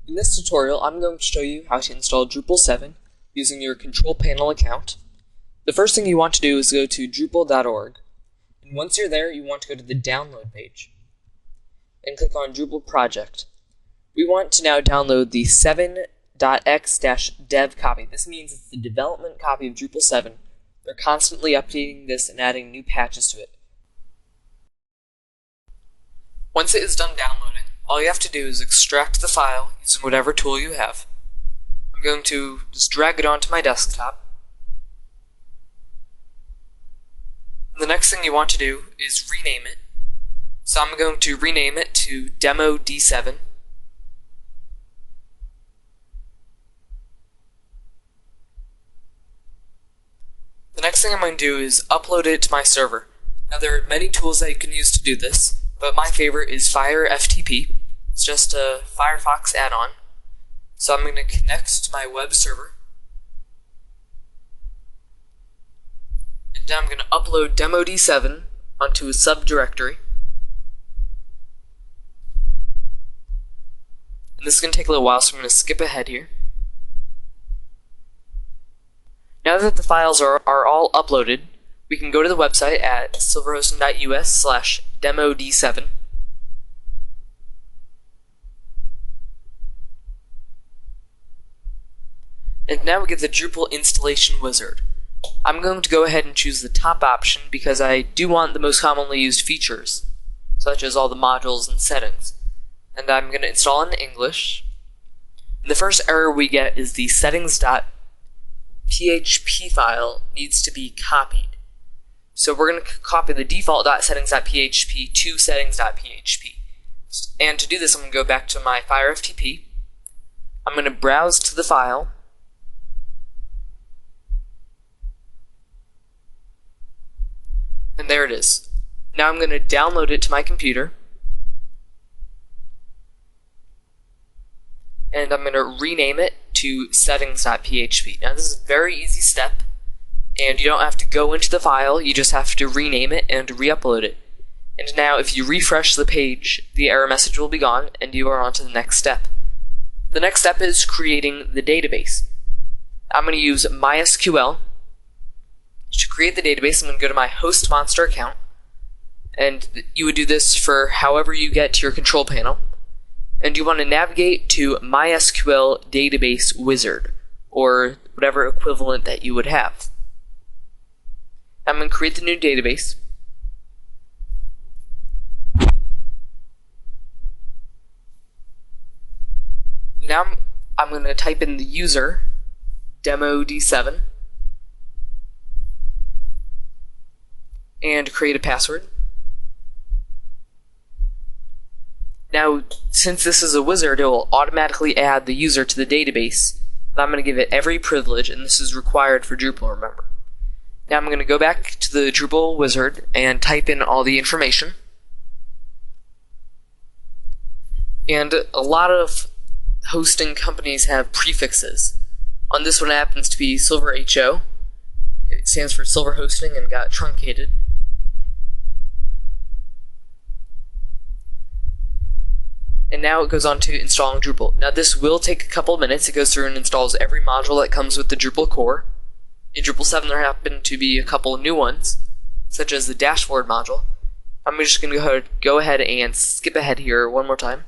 In this tutorial, I'm going to show you how to install Drupal 7 using your control panel account. The first thing you want to do is go to drupal.org, and once you're there, you want to go to the download page and click on Drupal project. We want to now download the 7.x-dev copy. This means it's the development copy of Drupal 7. They're constantly updating this and adding new patches to it. Once it is done downloading, all you have to do is extract the file using whatever tool you have. I'm going to just drag it onto my desktop. The next thing you want to do is rename it. So I'm going to rename it to Demo D7. The next thing I'm going to do is upload it to my server. Now there are many tools that you can use to do this, but my favorite is Fire FTP. It's just a Firefox add-on. So I'm going to connect to my web server. And now I'm going to upload Demo D7 onto a subdirectory. And this is going to take a little while, so I'm going to skip ahead here. Now that the files are all uploaded, we can go to the website at silverhosting.us/demod7. And now we get the Drupal installation wizard. I'm going to go ahead and choose the top option because I do want the most commonly used features, such as all the modules and settings. And I'm going to install in English. And the first error we get is the settings.php file needs to be copied. So we're going to copy the default.settings.php to settings.php. And to do this, I'm going to go back to my Fire FTP. I'm going to browse to the file. And there it is. Now I'm going to download it to my computer. And I'm going to rename it to settings.php. Now this is a very easy step, and you don't have to go into the file, you just have to rename it and re-upload it. And now if you refresh the page, the error message will be gone, and you are on to the next step. The next step is creating the database. I'm going to use MySQL. To create the database, I'm going to go to my host monster account, and you would do this for however you get to your control panel. And you want to navigate to MySQL database wizard, or whatever equivalent that you would have. I'm going to create the new database. Now I'm going to type in the user, Demo D7, and create a password. Now, since this is a wizard, it will automatically add the user to the database. And I'm going to give it every privilege, and this is required for Drupal, remember. Now I'm going to go back to the Drupal wizard and type in all the information. And a lot of hosting companies have prefixes. On this one it happens to be SilverHO. It stands for Silver Hosting and got truncated. And now it goes on to installing Drupal. Now this will take a couple of minutes. It goes through and installs every module that comes with the Drupal core. In Drupal 7 there happen to be a couple of new ones, such as the dashboard module. I'm just going to go ahead and skip ahead here one more time.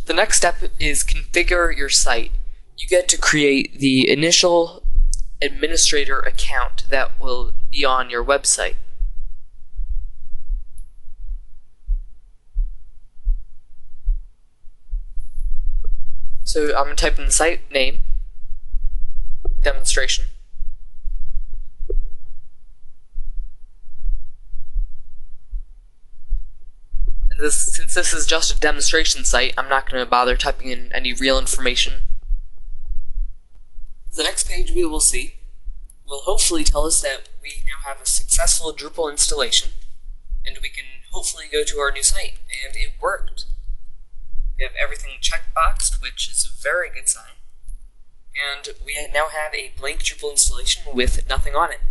The next step is configure your site. You get to create the initial administrator account that will be on your website. So I'm going to type in the site name, demonstration, and since this is just a demonstration site, I'm not going to bother typing in any real information. The next page we will see will hopefully tell us that we now have a successful Drupal installation, and we can hopefully go to our new site, and it worked. We have everything checkboxed, which is a very good sign. And we now have a blank Drupal installation with nothing on it.